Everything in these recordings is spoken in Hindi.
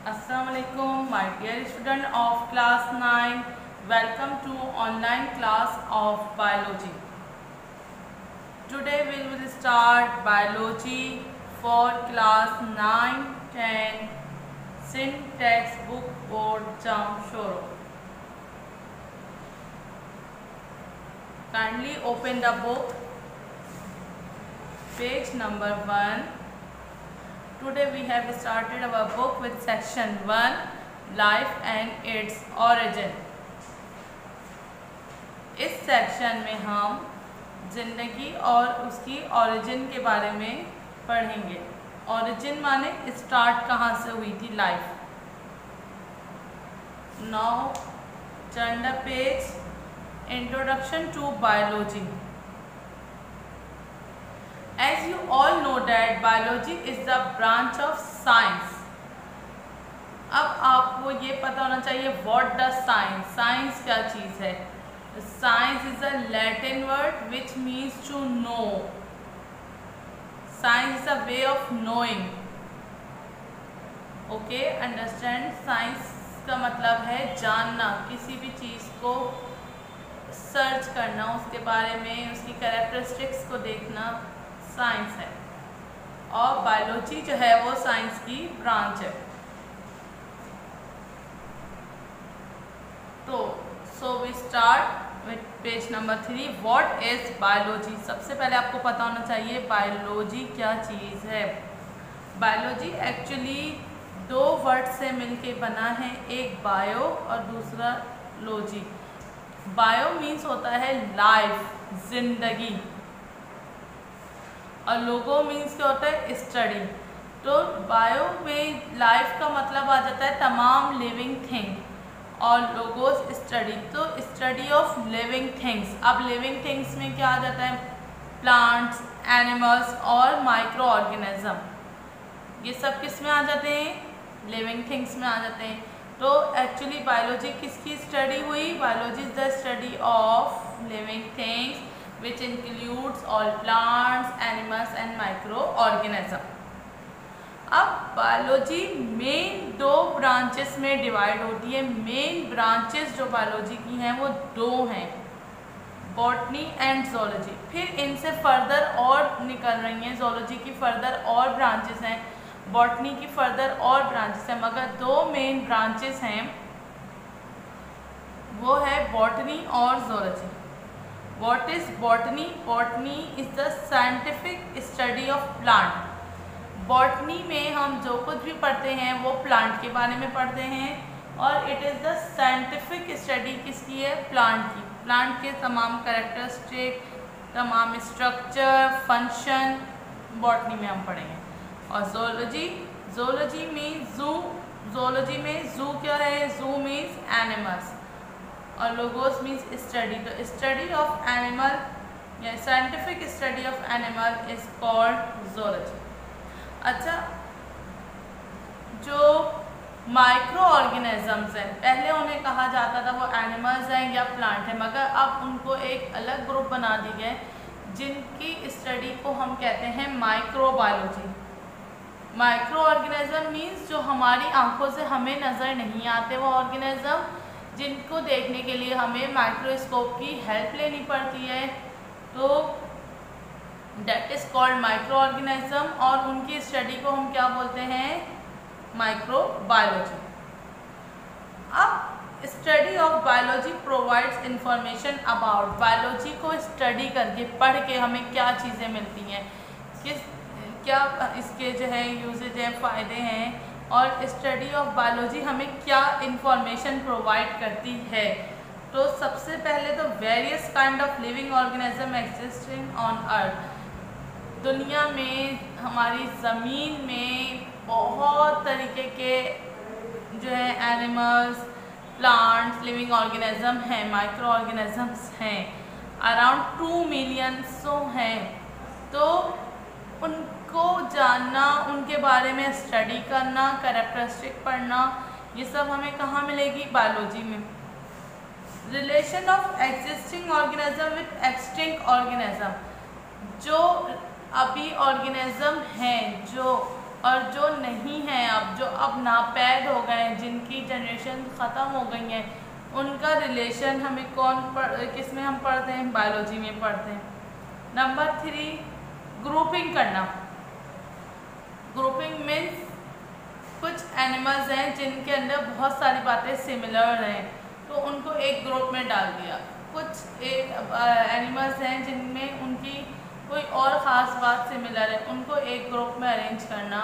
Assalamualaikum, my dear student of class 9. Welcome to online class of biology. Today we will start biology for class 9, 10, syntax book board Jamshoro. Kindly open the book, page number 1. Today we have started our book with section 1, life and its origin. इस सेक्शन में हम जिंदगी और उसकी ओरिजिन के बारे में पढ़ेंगे. ओरिजिन माने स्टार्ट कहाँ से हुई थी life. Now turn the page. Introduction to biology. As you all know that biology is the branch of science. अब आपको ये पता होना चाहिए what does science. Science क्या चीज़ है. Science is a Latin word which means to know. Science is a way of knowing. Okay, understand. Science का मतलब है जानना, किसी भी चीज़ को सर्च करना, उसके बारे में उसकी कैरेक्टरिस्टिक्स को देखना साइंस है. और बायोलॉजी जो है वो साइंस की ब्रांच है. तो so we start with page number 3. What is biology. सबसे पहले आपको पता होना चाहिए बायोलॉजी क्या चीज़ है. बायोलॉजी एक्चुअली दो वर्ड से मिलके बना है, एक बायो और दूसरा लॉजी. बायो मीन्स होता है लाइफ, जिंदगी, और लोगो मीन्स क्या होता है स्टडी. तो बायो में लाइफ का मतलब आ जाता है तमाम लिविंग थिंग, और लोगोस स्टडी, तो स्टडी ऑफ लिविंग थिंग्स. अब लिविंग थिंग्स में क्या आ जाता है, प्लांट्स, एनिमल्स और माइक्रो ऑर्गेनिज्म. ये सब किस में आ जाते हैं, लिविंग थिंग्स में आ जाते हैं. तो एक्चुअली बायोलॉजी किसकी स्टडी हुई. Biology is the study of living things which includes all plants, animals and microorganism. अब बायोलॉजी मेन दो ब्रांचेस में डिवाइड होती है. मेन ब्रांचेस जो बायोलॉजी की हैं वो दो हैं, बॉटनी एंड जोलॉजी. फिर इनसे फर्दर और निकल रही हैं, जोलॉजी की फर्दर और ब्रांचेस हैं, बॉटनी की फर्दर और ब्रांचेस हैं, मगर दो मेन ब्रांचेस हैं वो है बॉटनी और zoology. What is botany? Botany is the scientific study of plant. Botany में हम जो कुछ भी पढ़ते हैं वो प्लांट के बारे में पढ़ते हैं, और it is the scientific study किसकी है, प्लांट की. प्लांट के तमाम कैरेक्टरिस्टिक, तमाम स्ट्रक्चर, फंक्शन बॉटनी में हम पढ़ेंगे. और जोलॉजी, जोलॉजी में जू, जोलॉजी में जू क्या है, जू मीन्स एनिमल्स, और लोगोस मीन्स स्टडी. तो स्टडी ऑफ एनिमल या scientific study of animal is called zoology. अच्छा, जो माइक्रो ऑर्गेनिजम्स हैं, पहले उन्हें कहा जाता था वो एनिमल्स हैं या प्लांट हैं, मगर अब उनको एक अलग ग्रुप बना दी गए जिनकी स्टडी को हम कहते हैं माइक्रोबायोलॉजी. माइक्रो ऑर्गेनिज्म मीन्स जो हमारी आंखों से हमें नज़र नहीं आते, वो ऑर्गेनिज्म जिनको देखने के लिए हमें माइक्रोस्कोप की हेल्प लेनी पड़ती है, तो that is called micro organism, और उनकी स्टडी को हम क्या बोलते हैं, माइक्रोबायोलॉजी. अब study of biology provides information about. Biology को स्टडी करके, पढ़ के हमें क्या चीज़ें मिलती हैं, क्या इसके जो है यूजेज हैं, फ़ायदे हैं, और स्टडी ऑफ बायोलॉजी हमें क्या इंफॉर्मेशन प्रोवाइड करती है. तो सबसे पहले तो various kind of living organism existing on earth. दुनिया में, हमारी ज़मीन में बहुत तरीके के जो है एनिमल्स, प्लांट्स, लिविंग ऑर्गेनिज्म हैं, माइक्रो ऑर्गेनिजम्स हैं. अराउंड 2 मिलियन हैं. तो उनको जानना, उनके बारे में स्टडी करना, कैरेक्टरिस्टिक पढ़ना, ये सब हमें कहाँ मिलेगी, बायोलॉजी में. Relation of existing organism with extinct organism. जो अभी ऑर्गेनिज्म हैं जो और जो नहीं हैं, अब जो अब नापैद हो गए हैं, जिनकी जनरेशन ख़त्म हो गई है, उनका रिलेशन हमें किस में हम पढ़ते हैं? बायोलॉजी में पढ़ते हैं। नंबर 3, ग्रुपिंग करना। ग्रुपिंग मीन्स कुछ एनिमल्स हैं जिनके अंदर बहुत सारी बातें सिमिलर हैं, तो उनको एक ग्रुप में डाल दिया। कुछ एनिमल्स हैं जिनमें उनकी कोई और ख़ास बात सिमिलर है, उनको एक ग्रुप में अरेंज करना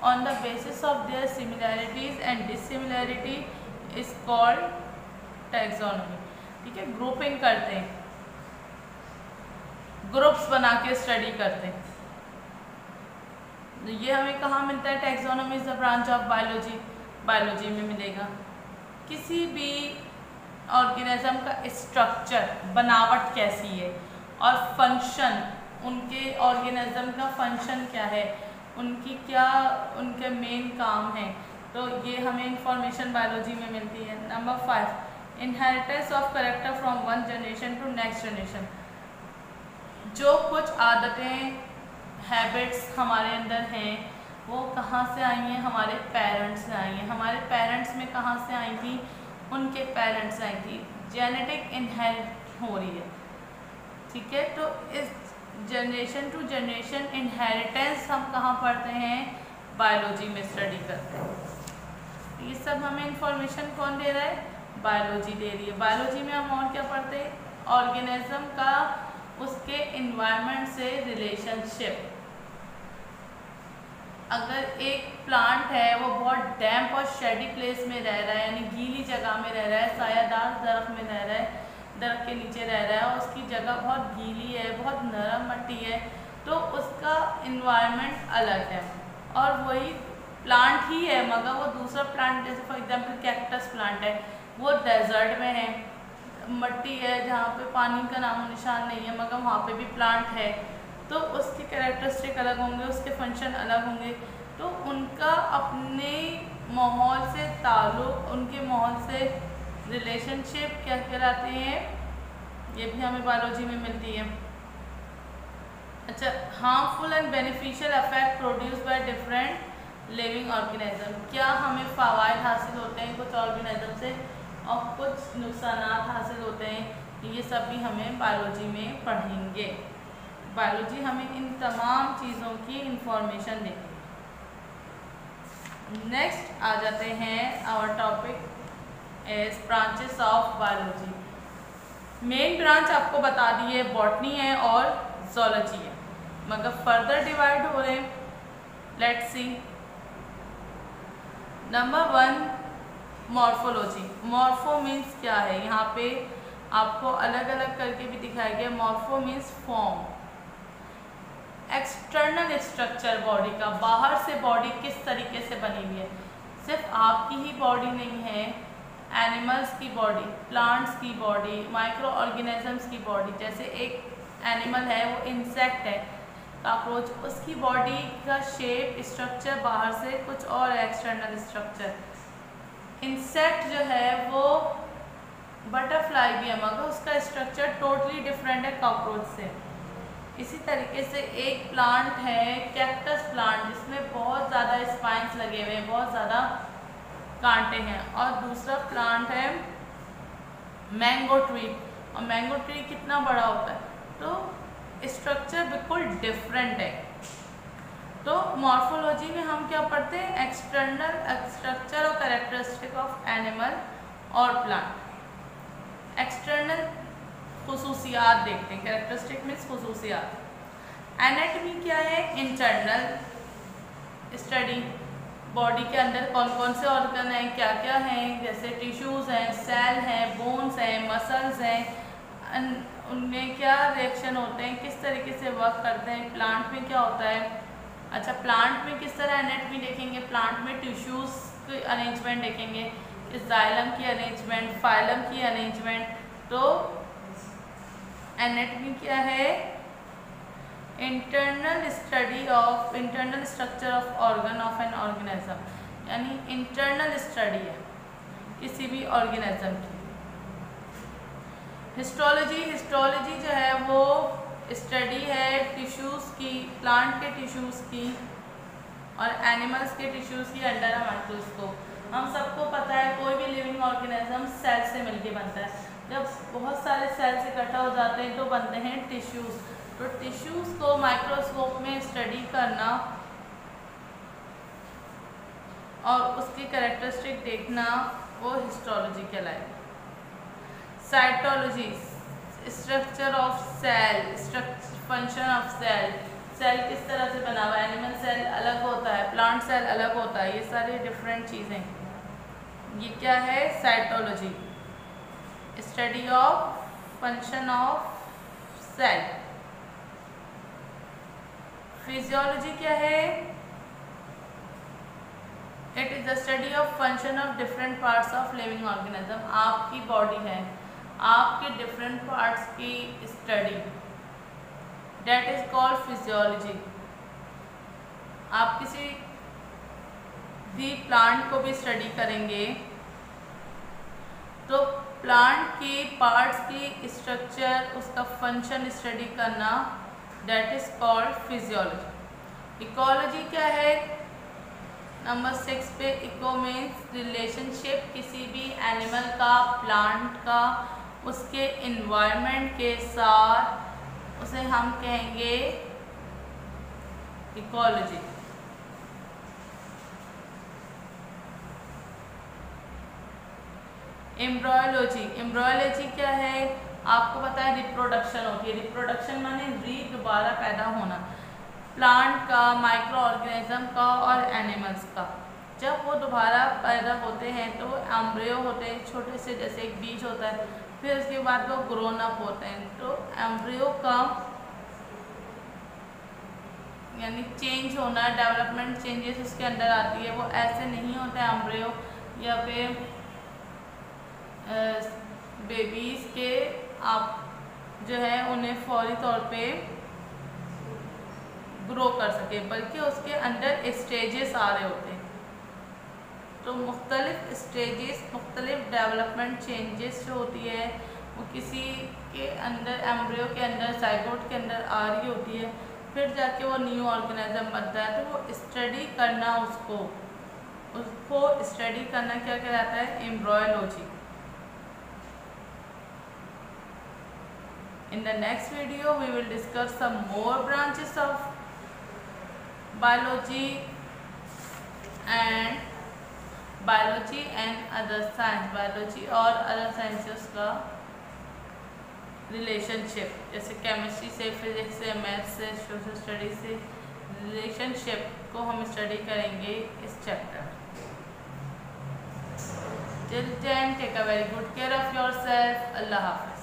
on the basis of their similarities and dissimilarity is called taxonomy. ठीक है, ग्रुपिंग करते हैं, ग्रुप्स बना के स्टडी करते हैं। ये हमें कहाँ मिलता है? Taxonomy is the branch of biology, biology में मिलेगा। किसी भी ऑर्गेनिज्म का स्ट्रक्चर, बनावट कैसी है, और फंक्शन, उनके ऑर्गेनिज्म का फंक्शन क्या है, उनके मेन काम है, तो ये हमें इंफॉर्मेशन बायोलॉजी में मिलती है। Number 5, inheritance of character from one generation to next generation. जो कुछ आदतें, हैबिट्स हमारे अंदर हैं, वो कहाँ से आई हैं? हमारे पेरेंट्स से आई हैं। हमारे पेरेंट्स में कहाँ से आई थी? उनके पेरेंट्स आई थी। जेनेटिक इनहेरिट हो रही है। ठीक है, तो इस जनरेशन टू जनरेशन इनहेरिटेंस हम कहाँ पढ़ते हैं? बायोलॉजी में स्टडी करते हैं। ये सब हमें इंफॉर्मेशन कौन दे रहा है? बायोलॉजी दे रही है। बायोलॉजी में हम और क्या पढ़ते हैं? ऑर्गेनिज्म का उसके इन्वायरमेंट से रिलेशनशिप। अगर एक प्लांट है वो बहुत डैम्प और शेडी प्लेस में रह रहा है, यानी गीली जगह में रह रहा है, सायादार दरख्त में रह रहा है, दरख्त के नीचे रह रहा है और उसकी जगह बहुत गीली है, बहुत नरम मिट्टी है, तो उसका इन्वायरमेंट अलग है। और वही प्लांट ही है मगर वो दूसरा प्लांट, जैसे फॉर एग्जांपल कैक्टस प्लांट है, वो डेजर्ट में है, मिट्टी है जहाँ पे पानी का नामो निशान नहीं है, मगर वहाँ पे भी प्लांट है, तो उसके कैरेक्टरिस्टिक अलग होंगे, उसके फंक्शन अलग होंगे। तो उनका अपने माहौल से ताल्लुक़, उनके माहौल से रिलेशनशिप क्या कहलाते हैं? ये भी हमें बायोलॉजी में मिलती है। अच्छा, harmful and beneficial effect produce by different living organism. क्या हमें फ़वाइद हासिल होते हैं कुछ ऑर्गेनिज्म से और कुछ नुकसान हासिल होते हैं? ये सब भी हमें बायोलॉजी में पढ़ेंगे। बायोलॉजी हमें इन तमाम चीज़ों की इंफॉर्मेशन देगी। नेक्स्ट आ जाते हैं, our topic is branches of biology. Main branch आपको बता दी है, बॉटनी है और ज़ूलॉजी है, मगर फर्दर डिवाइड हो रहे हैं। Let's see. Number 1, morphology. Morpho means क्या है? यहाँ पे आपको अलग अलग करके भी दिखाया गया। Morpho means form, external structure body का, बाहर से बॉडी किस तरीके से बनी हुई है। सिर्फ आपकी ही बॉडी नहीं है, एनिमल्स की बॉडी, प्लांट्स की बॉडी, माइक्रो ऑर्गेनिजम्स की बॉडी। जैसे एक एनिमल है, वो इंसेक्ट है, कॉकरोच, उसकी बॉडी का शेप, स्ट्रक्चर बाहर से कुछ और एक्सटर्नल स्ट्रक्चर। इंसेक्ट जो है वो बटरफ्लाई भी है मगर उसका स्ट्रक्चर टोटली डिफरेंट है कॉकरोच से। इसी तरीके से एक प्लांट है, कैक्टस प्लांट, जिसमें बहुत ज़्यादा स्पाइंस लगे हुए हैं, बहुत ज़्यादा कांटे हैं, और दूसरा प्लांट है मैंगो ट्री, और मैंगो ट्री कितना बड़ा होता है, तो स्ट्रक्चर बिल्कुल डिफरेंट है। तो मॉर्फोलॉजी में हम क्या पढ़ते हैं? एक्सटर्नल स्ट्रक्चर और कैरेक्टरिस्टिक ऑफ एनिमल और प्लांट। एक्सटर्नल खुसूसियात देखते हैं, कैरेक्टरिस्टिक मीन्स खुसूसियात। एनाटॉमी क्या है? इंटरनल स्टडी, बॉडी के अंदर कौन कौन से ऑर्गन हैं, क्या क्या हैं, जैसे टिश्यूज़ हैं, सेल हैं, बोन्स हैं, मसल्स हैं, उनमें क्या रिएक्शन होते हैं, किस तरीके से वर्क करते हैं। प्लांट में क्या होता है? अच्छा, प्लांट में किस तरह एनाटॉमी देखेंगे? प्लांट में टिश्यूज़ की अरेंजमेंट देखेंगे, जाइलम की अरेंजमेंट, फाइलम की अरेंजमेंट। तो एनाटॉमी क्या है? Internal study of internal structure of organ of an organism, यानी इंटरनल स्टडी है किसी भी ऑर्गेनिज्म की। हिस्टोलॉजी, हिस्टोलॉजी जो है वो स्टडी है टिश्यूज़ की, प्लांट के टिश्यूज़ की, और एनिमल्स के टिश्यूज़ की अंडर अ माइक्रोस्कोप। हम सबको पता है कोई भी लिविंग ऑर्गेनिज्म सेल से मिलके बनता है। जब बहुत सारे सेल्स इकट्ठा हो जाते हैं तो बनते हैं टिश्यूज़। तो टिश्यूज़ को माइक्रोस्कोप में स्टडी करना और उसकी कैरेक्टरिस्टिक देखना वो हिस्टोलॉजी कहलाएगा। Cytology, structure of cell, function of cell, cell किस तरह से बना हुआ है, एनिमल सेल अलग होता है, प्लांट सेल अलग होता है, ये सारी डिफरेंट चीज़ें, ये क्या है cytology, study of function of cell. Physiology क्या है, it is the study of function of different parts of living organism. आपकी बॉडी है, आपके डिफरेंट पार्ट्स की study, that is called physiology. आप किसी भी प्लांट को भी स्टडी करेंगे तो प्लांट के पार्ट्स की स्ट्रक्चर, उसका फंक्शन स्टडी करना, that is called physiology. Ecology क्या है, नंबर 6 पे, इको मीन्स रिलेशनशिप किसी भी एनिमल का, प्लांट का, उसके इन्वायरमेंट के साथ, उसे हम कहेंगे इकोलॉजी। एम्ब्रोयोलॉजी, एम्ब्रोयोलॉजी क्या है, आपको पता है रिप्रोडक्शन होती है। रिप्रोडक्शन माने दोबारा पैदा होना, प्लांट का, माइक्रो ऑर्गेनिज्म का और एनिमल्स का। जब वो दोबारा पैदा होते हैं तो एम्ब्रियो होते हैं, छोटे से जैसे एक बीज होता है, फिर उसके बाद वो ग्रोन अप होते हैं। तो एम्ब्रियो का यानी चेंज होना, डेवलपमेंट चेंजेस उसके अंदर आती है, वो ऐसे नहीं होता है एम्ब्रियो या फिर बेबीज़ के आप जो है उन्हें फौरी तौर पे ग्रो कर सके, बल्कि उसके अंदर स्टेजेस आ रहे होते हैं। तो मुख्तलिफ स्टेजेस, मुख्तलिफ डेवलपमेंट चेंजेस जो होती है वो किसी के अंदर, एम्ब्रियो के अंदर, जाइगोट के अंदर आ रही होती है, फिर जाके वो न्यू ऑर्गेनिज्म बनता है। तो वो स्टडी करना, उसको स्टडी करना क्या कहलाता है, एम्ब्रोयोलॉजी। In the next video, we will discuss some more branches of biology and other science, biology और other sciences का रिलेशनशिप, जैसे केमिस्ट्री से, फिजिक्स से, मैथ्स से, सोशल स्टडीज से रिलेशनशिप को हम स्टडी करेंगे इस chapter. Till then, take a very good care of yourself. Allah Hafiz.